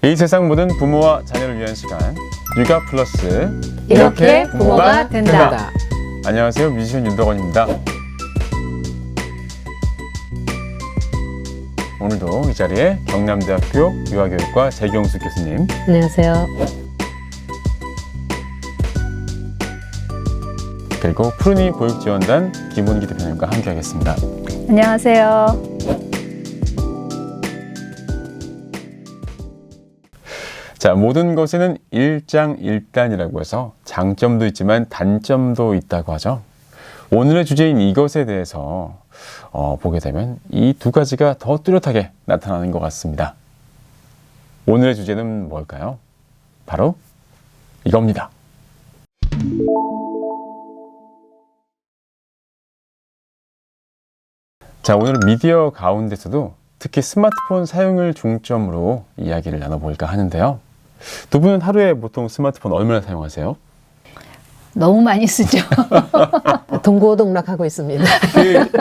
이 세상 모든 부모와 자녀를 위한 시간 육아 플러스 이렇게 부모가 된다. 안녕하세요, 뮤지션 윤덕원입니다. 오늘도 이 자리에 경남대학교 유아교육과 재경수 교수님, 안녕하세요. 그리고 푸르니 보육지원단 김원기 대표님과 함께하겠습니다. 안녕하세요. 자, 모든 것에는 일장일단이라고 해서 장점도 있지만 단점도 있다고 하죠. 오늘의 주제인 이것에 대해서 보게 되면 이 두 가지가 더 뚜렷하게 나타나는 것 같습니다. 오늘의 주제는 뭘까요? 바로 이겁니다. 자, 오늘은 미디어 가운데서도 특히 스마트폰 사용을 중점으로 이야기를 나눠볼까 하는데요. 두 분은 하루에 보통 스마트폰 얼마나 사용하세요? 너무 많이 쓰죠. 동고동락하고 있습니다.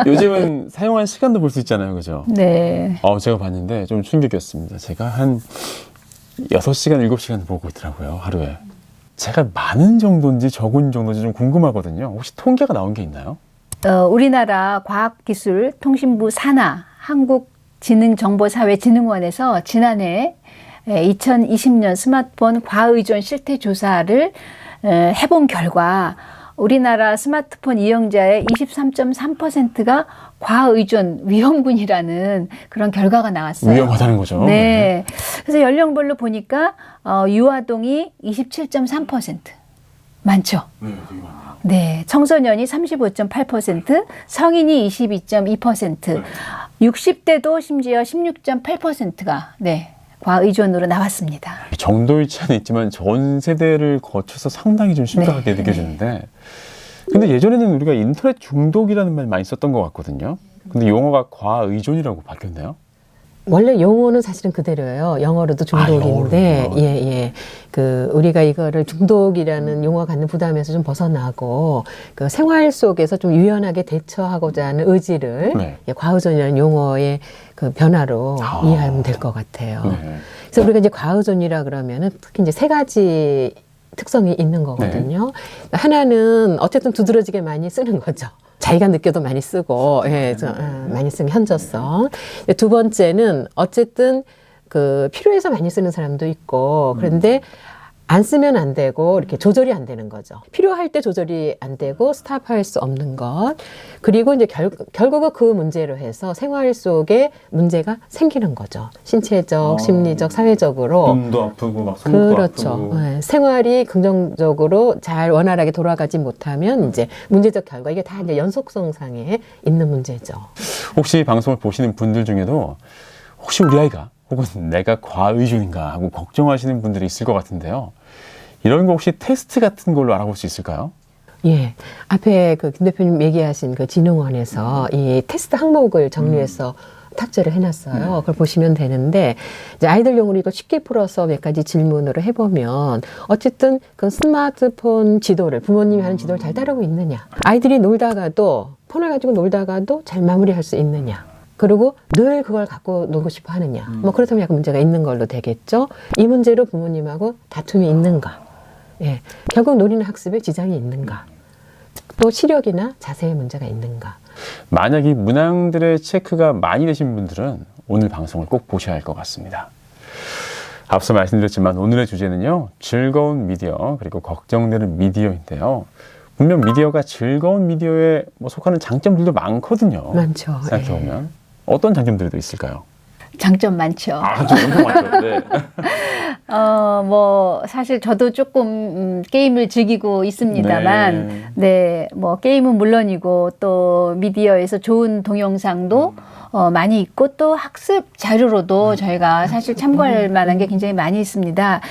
요즘은 사용한 시간도 볼 수 있잖아요, 그죠? 네. 제가 봤는데 좀 충격이었습니다. 제가 한 6시간, 7시간 보고 있더라고요, 하루에. 제가 많은 정도인지 적은 정도인지 좀 궁금하거든요. 혹시 통계가 나온 게 있나요? 우리나라 과학기술통신부 산하 한국지능정보사회진흥원에서 지난해 2020년 스마트폰 과의존 실태 조사를 해본 결과 우리나라 스마트폰 이용자의 23.3%가 과의존 위험군이라는 그런 결과가 나왔어요. 위험하다는 거죠. 네. 그래서 연령별로 보니까 유아동이 27.3%. 많죠? 네, 되게 많아요. 네. 청소년이 35.8%, 성인이 22.2%, 60대도 심지어 16.8%가 과의존으로 나왔습니다. 정도의 차이는 있지만 전 세대를 거쳐서 상당히 좀 심각하게 느껴지는데, 근데 예전에는 우리가 인터넷 중독이라는 말 많이 썼던 것 같거든요. 근데 용어가 과의존이라고 바뀌었나요? 원래 용어는 사실은 그대로예요. 영어로도 중독인데, 영어로요? 우리가 이거를 중독이라는 용어가 갖는 부담에서 좀 벗어나고, 그 생활 속에서 좀 유연하게 대처하고자 하는 의지를 과의존이라는 용어의 그 변화로 이해하면 될 것 같아요. 네. 그래서 우리가 이제 과의존이라 그러면은 특히 이제 세 가지 특성이 있는 거거든요. 하나는 어쨌든 두드러지게 많이 쓰는 거죠. 자기가 느껴도 많이 쓰고, 많이 쓰는 현저성. 두 번째는 어쨌든 필요해서 많이 쓰는 사람도 있고, 그런데 안 쓰면 안 되고, 이렇게 조절이 안 되는 거죠. 필요할 때 조절이 안 되고, 스탑할 수 없는 것. 그리고 이제 결국은 그 문제로 해서 생활 속에 문제가 생기는 거죠. 신체적, 심리적, 사회적으로. 눈도 아프고, 막 손목도 그렇죠. 아프고. 네. 생활이 긍정적으로 잘 원활하게 돌아가지 못하면 이제 문제적 결과, 이게 다 이제 연속성상에 있는 문제죠. 혹시 방송을 보시는 분들 중에도 혹시 우리 아이가 혹은 내가 과의존인가 하고 걱정하시는 분들이 있을 것 같은데요. 이런 거 혹시 테스트 같은 걸로 알아볼 수 있을까요? 예. 앞에 김 대표님 얘기하신 진흥원에서 이 테스트 항목을 정리해서 탑재를 해놨어요. 그걸 보시면 되는데, 이제 아이들용으로 이거 쉽게 풀어서 몇 가지 질문으로 해보면, 어쨌든 그 스마트폰 지도를, 부모님이 하는 지도를 잘 따르고 있느냐. 아이들이 놀다가도, 폰을 가지고 놀다가도 잘 마무리할 수 있느냐. 그리고 늘 그걸 갖고 놀고 싶어 하느냐. 그렇다면 약간 문제가 있는 걸로 되겠죠. 이 문제로 부모님하고 다툼이 있는가. 예. 결국 놀이나 학습에 지장이 있는가. 또 시력이나 자세에 문제가 있는가. 만약 이 문항들의 체크가 많이 되신 분들은 오늘 방송을 꼭 보셔야 할 것 같습니다. 앞서 말씀드렸지만 오늘의 주제는요, 즐거운 미디어 그리고 걱정되는 미디어인데요. 분명 미디어가 즐거운 미디어에 속하는 장점들도 많거든요. 많죠. 생각해보면 어떤 장점들도 있을까요? 장점 많죠. 좀 엄청 많죠. 네. 사실 저도 조금 게임을 즐기고 있습니다만, 게임은 물론이고 또 미디어에서 좋은 동영상도 많이 있고 또 학습 자료로도 저희가 사실 참고할 만한 게 굉장히 많이 있습니다.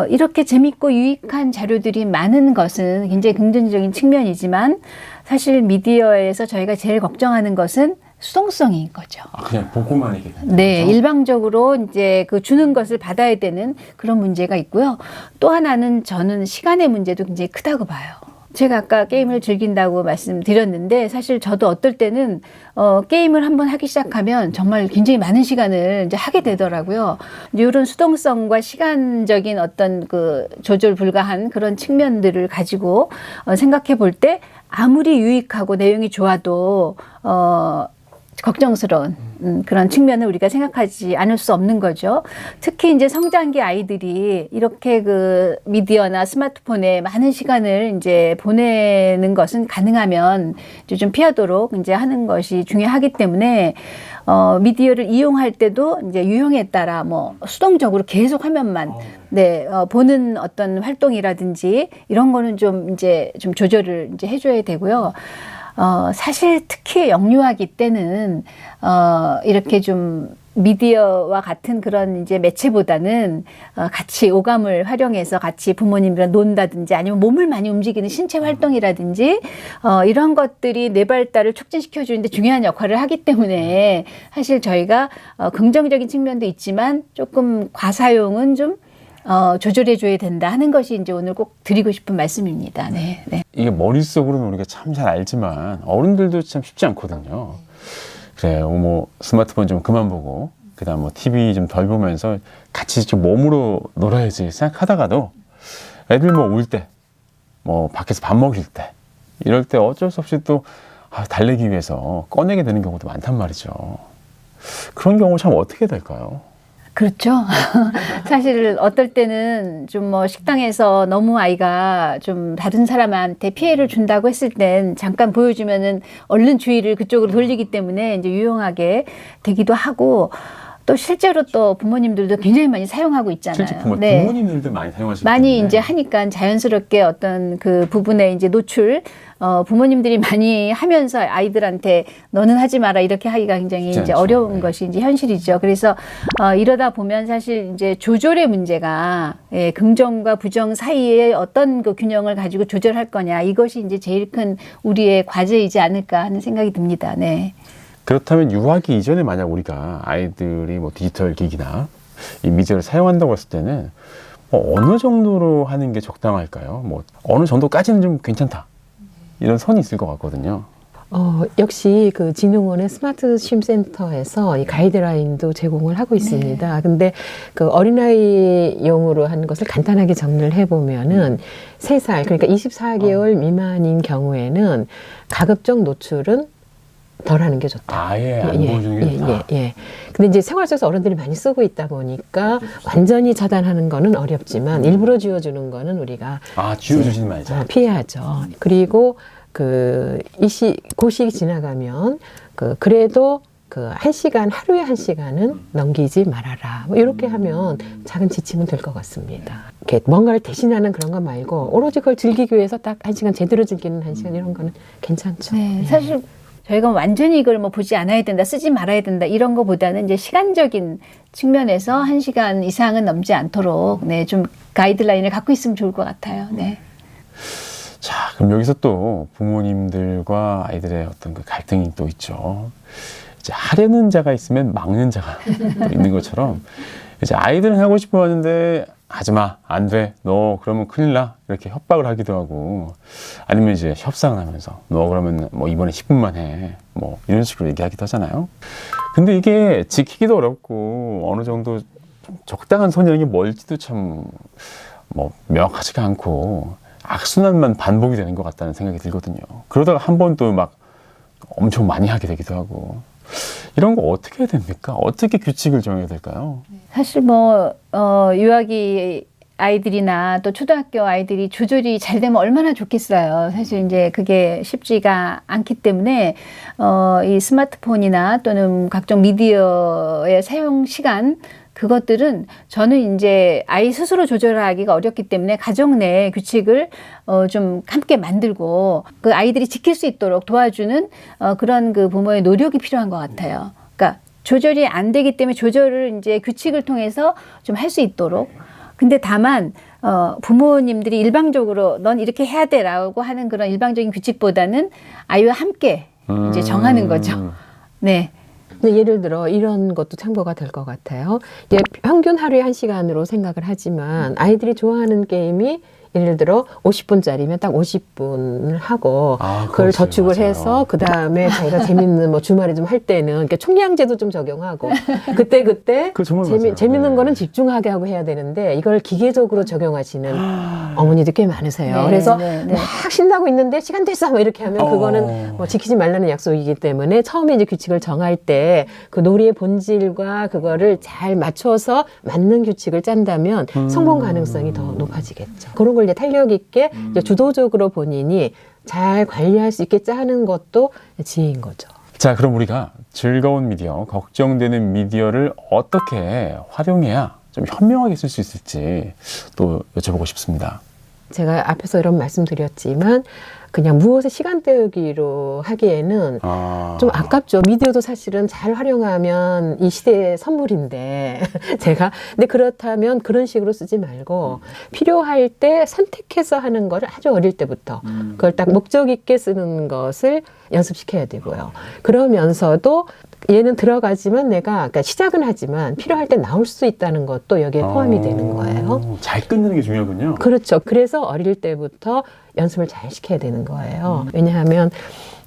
이렇게 재밌고 유익한 자료들이 많은 것은 굉장히 긍정적인 측면이지만 사실 미디어에서 저희가 제일 걱정하는 것은 수동성인 거죠. 그냥 보고만 이렇게. 네, 일방적으로 이제 주는 것을 받아야 되는 그런 문제가 있고요. 또 하나는 저는 시간의 문제도 굉장히 크다고 봐요. 제가 아까 게임을 즐긴다고 말씀드렸는데 사실 저도 어떨 때는 게임을 한번 하기 시작하면 정말 굉장히 많은 시간을 이제 하게 되더라고요. 이런 수동성과 시간적인 어떤 그 조절 불가한 그런 측면들을 가지고 생각해 볼 때 아무리 유익하고 내용이 좋아도 걱정스러운 그런 측면을 우리가 생각하지 않을 수 없는 거죠. 특히 이제 성장기 아이들이 이렇게 그 미디어나 스마트폰에 많은 시간을 이제 보내는 것은 가능하면 이제 좀 피하도록 이제 하는 것이 중요하기 때문에 미디어를 이용할 때도 이제 유형에 따라 뭐 수동적으로 계속 화면만 보는 어떤 활동이라든지 이런 거는 좀 이제 좀 조절을 이제 해줘야 되고요. 사실 특히 영유아기 때는, 이렇게 좀 미디어와 같은 그런 이제 매체보다는, 같이 오감을 활용해서 같이 부모님이랑 논다든지 아니면 몸을 많이 움직이는 신체 활동이라든지, 이런 것들이 뇌 발달을 촉진시켜주는데 중요한 역할을 하기 때문에 사실 저희가, 긍정적인 측면도 있지만 조금 과사용은 좀 조절해줘야 된다 하는 것이 이제 오늘 꼭 드리고 싶은 말씀입니다. 네. 이게 머릿속으로는 우리가 참 잘 알지만 어른들도 참 쉽지 않거든요. 그래요. 뭐 스마트폰 좀 그만 보고 그다음 뭐 TV 좀 덜 보면서 같이 좀 몸으로 놀아야지 생각하다가도 애들 뭐 울 때, 뭐 밖에서 밥 먹일 때 이럴 때 어쩔 수 없이 또 달래기 위해서 꺼내게 되는 경우도 많단 말이죠. 그런 경우 참 어떻게 될까요? 그렇죠. 사실 어떨 때는 좀 뭐 식당에서 너무 아이가 좀 다른 사람한테 피해를 준다고 했을 땐 잠깐 보여주면은 얼른 주의를 그쪽으로 돌리기 때문에 이제 유용하게 되기도 하고 또 실제로 또 부모님들도 굉장히 많이 사용하고 있잖아요. 실제 부모님들도 많이 사용하시기 많이 때문에. 이제 하니까 자연스럽게 어떤 그 부분에 이제 노출, 부모님들이 많이 하면서 아이들한테 너는 하지 마라 이렇게 하기가 굉장히 이제 어려운 것이 이제 현실이죠. 그래서 이러다 보면 사실 이제 조절의 문제가 긍정과 부정 사이에 어떤 그 균형을 가지고 조절할 거냐 이것이 이제 제일 큰 우리의 과제이지 않을까 하는 생각이 듭니다. 네. 그렇다면 유아기 이전에 만약 우리가 아이들이 뭐 디지털 기기나 이 미디어를 사용한다고 했을 때는 뭐 어느 정도로 하는 게 적당할까요? 뭐 어느 정도까지는 좀 괜찮다. 이런 선이 있을 것 같거든요. 역시 그 진흥원의 스마트 쉼 센터에서 이 가이드라인도 제공을 하고 있습니다. 근데 그 어린아이용으로 하는 것을 간단하게 정리를 해보면은 3살, 그러니까 24개월 미만인 경우에는 가급적 노출은 덜 하는 게 좋다. 아예 안 보여주는 게 좋다. 근데 이제 생활 속에서 어른들이 많이 쓰고 있다 보니까 완전히 차단하는 거는 어렵지만 일부러 지워주는 거는 우리가 지워주시는 말이죠. 피해야죠. 그리고 그 시기 지나가면 그래도 그 1시간, 하루에 1시간은 넘기지 말아라. 뭐 이렇게 하면 작은 지침은 될 것 같습니다. 이렇게 뭔가를 대신하는 그런 거 말고 오로지 그걸 즐기기 위해서 딱 1시간 제대로 즐기는 1시간 이런 거는 괜찮죠. 네, 사실 저희가 완전히 이걸 뭐 보지 않아야 된다, 쓰지 말아야 된다 이런 거보다는 이제 시간적인 측면에서 1시간 이상은 넘지 않도록 좀 가이드라인을 갖고 있으면 좋을 것 같아요. 네. 자, 그럼 여기서 또 부모님들과 아이들의 어떤 그 갈등이 또 있죠. 이제 하려는 자가 있으면 막는 자가 또 있는 것처럼 이제 아이들은 하고 싶어 하는데 하지 마, 안 돼, 너 그러면 큰일 나 이렇게 협박을 하기도 하고 아니면 이제 협상을 하면서 너 그러면 뭐 이번에 10분만 해 뭐 이런 식으로 얘기하기도 하잖아요. 근데 이게 지키기도 어렵고 어느 정도 좀 적당한 선이 뭘지도 참 뭐 명확하지가 않고 악순환만 반복이 되는 것 같다는 생각이 들거든요. 그러다가 한 번 또 막 엄청 많이 하게 되기도 하고 이런 거 어떻게 해야 됩니까? 어떻게 규칙을 정해야 될까요? 사실 유아기 아이들이나 또 초등학교 아이들이 조절이 잘 되면 얼마나 좋겠어요. 사실 이제 그게 쉽지가 않기 때문에 이 스마트폰이나 또는 각종 미디어의 사용 시간 그것들은 저는 이제 아이 스스로 조절하기가 어렵기 때문에 가정 내 규칙을 좀 함께 만들고 그 아이들이 지킬 수 있도록 도와주는 그런 그 부모의 노력이 필요한 것 같아요. 그러니까 조절이 안 되기 때문에 조절을 이제 규칙을 통해서 좀 할 수 있도록. 근데 다만 부모님들이 일방적으로 넌 이렇게 해야 돼라고 하는 그런 일방적인 규칙보다는 아이와 함께 이제 정하는 거죠. 네. 근데 예를 들어 이런 것도 참고가 될 것 같아요. 평균 하루에 1시간으로 생각을 하지만 아이들이 좋아하는 게임이 예를 들어 50분짜리면 딱 50분을 하고 그걸 그렇지, 저축을 맞아요. 해서 그 다음에 자기가 재밌는 뭐 주말에 좀 할 때는 그러니까 총량제도 좀 적용하고 그때 그거 정말 맞아요. 재밌는 네. 거는 집중하게 하고 해야 되는데 이걸 기계적으로 적용하시는 어머니들 꽤 많으세요. 네, 그래서 네, 네. 막 신나고 있는데 시간 됐어 뭐 이렇게 하면 그거는 뭐 지키지 말라는 약속이기 때문에 처음에 이제 규칙을 정할 때 그 놀이의 본질과 그거를 잘 맞춰서 맞는 규칙을 짠다면 성공 가능성이 더 높아지겠죠. 그런 걸 이제 탄력 있게 이제 주도적으로 본인이 잘 관리할 수 있게 짜는 것도 지혜인 거죠. 자, 그럼 우리가 즐거운 미디어, 걱정되는 미디어를 어떻게 활용해야 좀 현명하게 쓸 수 있을지 또 여쭤보고 싶습니다. 제가 앞에서 이런 말씀 드렸지만 그냥 무엇에 시간 때우기로 하기에는 좀 아깝죠. 미디어도 사실은 잘 활용하면 이 시대의 선물인데 근데 그렇다면 그런 식으로 쓰지 말고 필요할 때 선택해서 하는 거를 아주 어릴 때부터 그걸 딱 목적 있게 쓰는 것을 연습시켜야 되고요. 그러면서도 얘는 들어가지만 내가 그러니까 시작은 하지만 필요할 때 나올 수 있다는 것도 여기에 포함이 되는 거예요. 잘 끊는 게 중요하군요. 그렇죠. 그래서 어릴 때부터 연습을 잘 시켜야 되는 거예요. 왜냐하면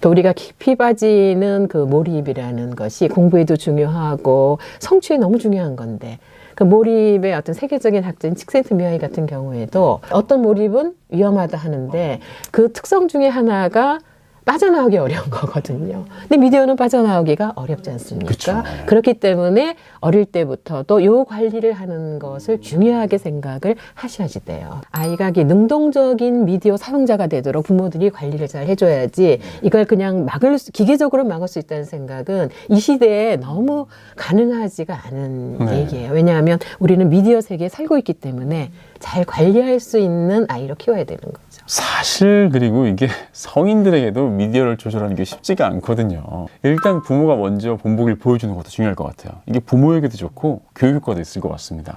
또 우리가 깊이 빠지는 그 몰입이라는 것이 공부에도 중요하고 성취에 너무 중요한 건데 그 몰입의 어떤 세계적인 학자인 칙센트미하이 같은 경우에도 어떤 몰입은 위험하다 하는데 그 특성 중에 하나가 빠져나오기 어려운 거거든요. 근데 미디어는 빠져나오기가 어렵지 않습니까? 그쵸. 그렇기 때문에 어릴 때부터도 요 관리를 하는 것을 중요하게 생각을 하셔야지 돼요. 아이가 능동적인 미디어 사용자가 되도록 부모들이 관리를 잘 해줘야지 이걸 그냥 기계적으로 막을 수 있다는 생각은 이 시대에 너무 가능하지가 않은 얘기예요. 왜냐하면 우리는 미디어 세계에 살고 있기 때문에 잘 관리할 수 있는 아이로 키워야 되는 거죠. 사실 그리고 이게 성인들에게도 미디어를 조절하는 게 쉽지가 않거든요. 일단 부모가 먼저 본보기를 보여주는 것도 중요할 것 같아요. 이게 부모에게도 좋고 교육 효과도 있을 것 같습니다.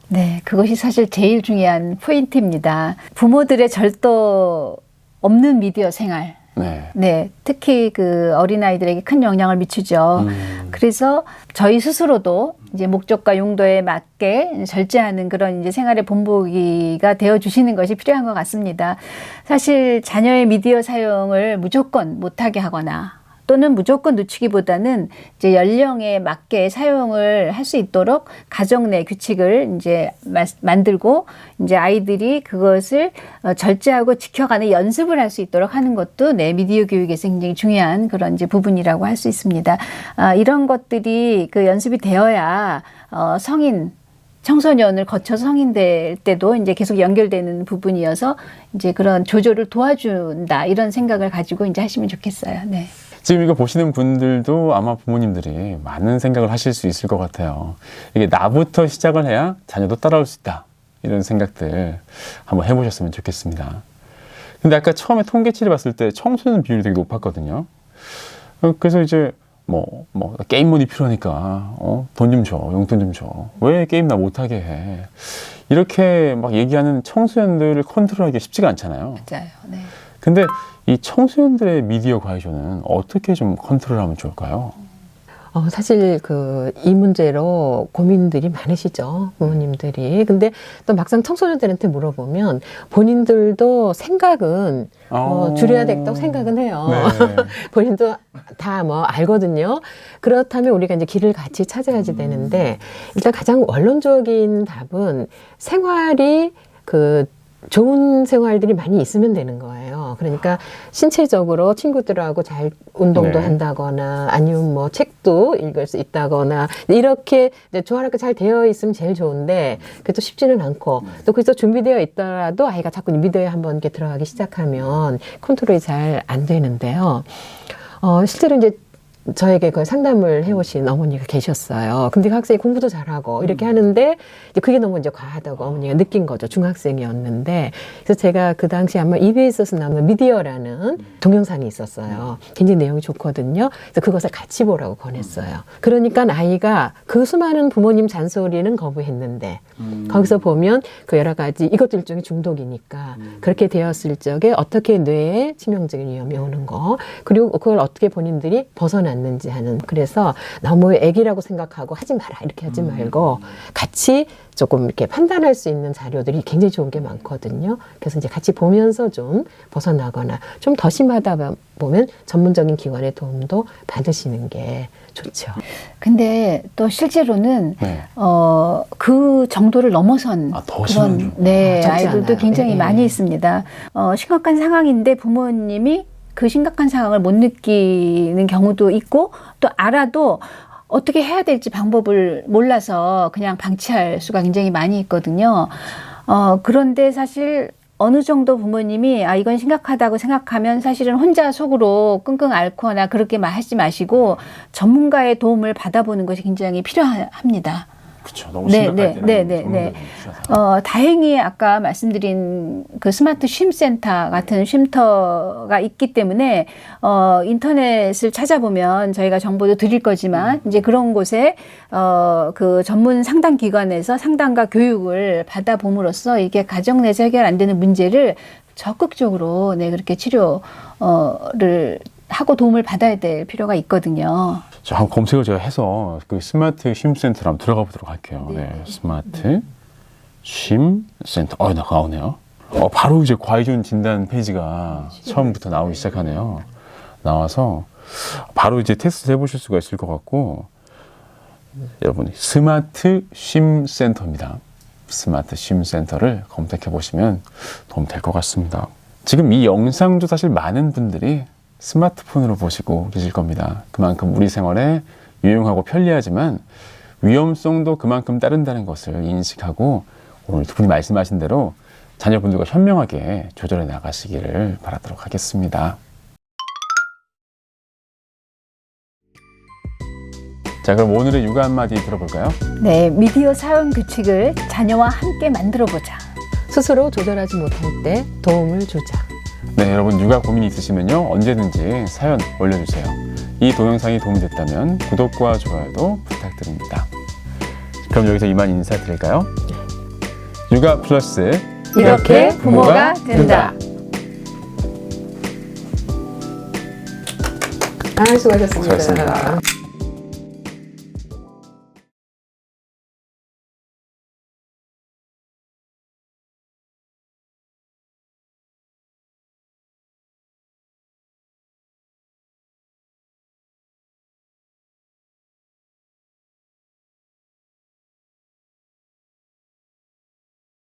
네, 그것이 사실 제일 중요한 포인트입니다. 부모들의 절도 없는 미디어 생활. 네, 특히 그 어린아이들에게 큰 영향을 미치죠. 그래서 저희 스스로도 이제 목적과 용도에 맞게 절제하는 그런 이제 생활의 본보기가 되어 주시는 것이 필요한 것 같습니다. 사실 자녀의 미디어 사용을 무조건 못하게 하거나 또는 무조건 늦추기보다는 이제 연령에 맞게 사용을 할 수 있도록 가정 내 규칙을 이제 만들고 이제 아이들이 그것을 절제하고 지켜가는 연습을 할 수 있도록 하는 것도 내 미디어 교육에서 굉장히 중요한 그런 이제 부분이라고 할 수 있습니다. 이런 것들이 그 연습이 되어야 청소년을 거쳐서 성인 될 때도 이제 계속 연결되는 부분이어서 이제 그런 조절을 도와준다 이런 생각을 가지고 이제 하시면 좋겠어요. 네. 지금 이거 보시는 분들도 아마 부모님들이 많은 생각을 하실 수 있을 것 같아요. 이게 나부터 시작을 해야 자녀도 따라올 수 있다. 이런 생각들 한번 해보셨으면 좋겠습니다. 근데 아까 처음에 통계치를 봤을 때 청소년 비율이 되게 높았거든요. 그래서 이제 게임 모드 필요하니까 돈 좀 줘, 용돈 좀 줘. 왜 게임 나 못하게 해? 이렇게 막 얘기하는 청소년들을 컨트롤하기가 쉽지가 않잖아요. 맞아요. 네. 근데 이 청소년들의 미디어 과외조는 어떻게 좀 컨트롤하면 좋을까요? 사실 이 문제로 고민들이 많으시죠, 부모님들이. 근데 또 막상 청소년들한테 물어보면 본인들도 생각은 줄여야 되겠다고 생각은 해요. 네. 본인도 다 알거든요. 그렇다면 우리가 이제 길을 같이 찾아야지 되는데 일단 가장 원론적인 답은 생활이 좋은 생활들이 많이 있으면 되는 거예요. 그러니까 신체적으로 친구들하고 잘 운동도 한다거나 아니면 책도 읽을 수 있다거나 이렇게 조화롭게 잘 되어 있으면 제일 좋은데 그게 또 쉽지는 않고 또 그래서 준비되어 있더라도 아이가 자꾸 미디어에 한번 이렇게 들어가기 시작하면 컨트롤이 잘 안 되는데요. 실제로 이제 저에게 그 상담을 해오신 어머니가 계셨어요. 근데 그 학생이 공부도 잘하고 이렇게 하는데 이제 그게 너무 이제 과하다고 어머니가 느낀 거죠. 중학생이었는데. 그래서 제가 그 당시 아마 EBS에서 나오는 미디어라는 동영상이 있었어요. 굉장히 내용이 좋거든요. 그래서 그것을 같이 보라고 권했어요. 그러니까 아이가 그 수많은 부모님 잔소리는 거부했는데 거기서 보면 그 여러 가지 이것도 일종의 중독이니까 그렇게 되었을 적에 어떻게 뇌에 치명적인 위험이 오는 거 그리고 그걸 어떻게 본인들이 벗어나는 않는지 하는. 그래서 너무 애기라고 생각하고 하지 마라 이렇게 하지 말고 같이 조금 이렇게 판단할 수 있는 자료들이 굉장히 좋은 게 많거든요. 그래서 이제 같이 보면서 좀 벗어나거나 좀 더 심하다 보면 전문적인 기관의 도움도 받으시는 게 좋죠. 근데 또 실제로는 네. 그 정도를 넘어선 더 심한 그런 경우. 적지 아이들도 않아요. 굉장히 네. 많이 있습니다. 심각한 상황인데 부모님이 그 심각한 상황을 못 느끼는 경우도 있고 또 알아도 어떻게 해야 될지 방법을 몰라서 그냥 방치할 수가 굉장히 많이 있거든요. 그런데 사실 어느 정도 부모님이 이건 심각하다고 생각하면 사실은 혼자 속으로 끙끙 앓거나 그렇게 하지 마시고 전문가의 도움을 받아보는 것이 굉장히 필요합니다. 그렇죠. 너무 심각할 때는 다행히 아까 말씀드린 그 스마트 쉼센터 같은 쉼터가 있기 때문에 인터넷을 찾아보면 저희가 정보도 드릴 거지만 이제 그런 곳에 그 전문 상담 기관에서 상담과 교육을 받아봄으로써 이게 가정 내에서 해결 안 되는 문제를 적극적으로 그렇게 치료를 하고 도움을 받아야 될 필요가 있거든요. 자, 한번 검색을 제가 해서 그 스마트 쉼센터로 한번 들어가 보도록 할게요. 네, 스마트 쉼센터. 나오네요. 바로 이제 과이존 진단 페이지가 처음부터 나오기 시작하네요. 나와서 바로 이제 테스트 해보실 수가 있을 것 같고, 여러분 스마트 쉼센터입니다. 스마트 쉼센터를 검색해 보시면 도움 될 것 같습니다. 지금 이 영상도 사실 많은 분들이 스마트폰으로 보시고 계실 겁니다. 그만큼 우리 생활에 유용하고 편리하지만 위험성도 그만큼 따른다는 것을 인식하고 오늘 두 분이 말씀하신 대로 자녀분들과 현명하게 조절해 나가시기를 바라도록 하겠습니다. 자, 그럼 오늘의 육아 한마디 들어볼까요? 네, 미디어 사용 규칙을 자녀와 함께 만들어보자. 스스로 조절하지 못할 때 도움을 주자. 네, 여러분 육아 고민이 있으시면요 언제든지 사연 올려주세요. 이 동영상이 도움이 됐다면 구독과 좋아요도 부탁드립니다. 그럼 여기서 이만 인사드릴까요? 육아 플러스 이렇게 부모가 된다. 수고하셨습니다. 수고하셨습니다.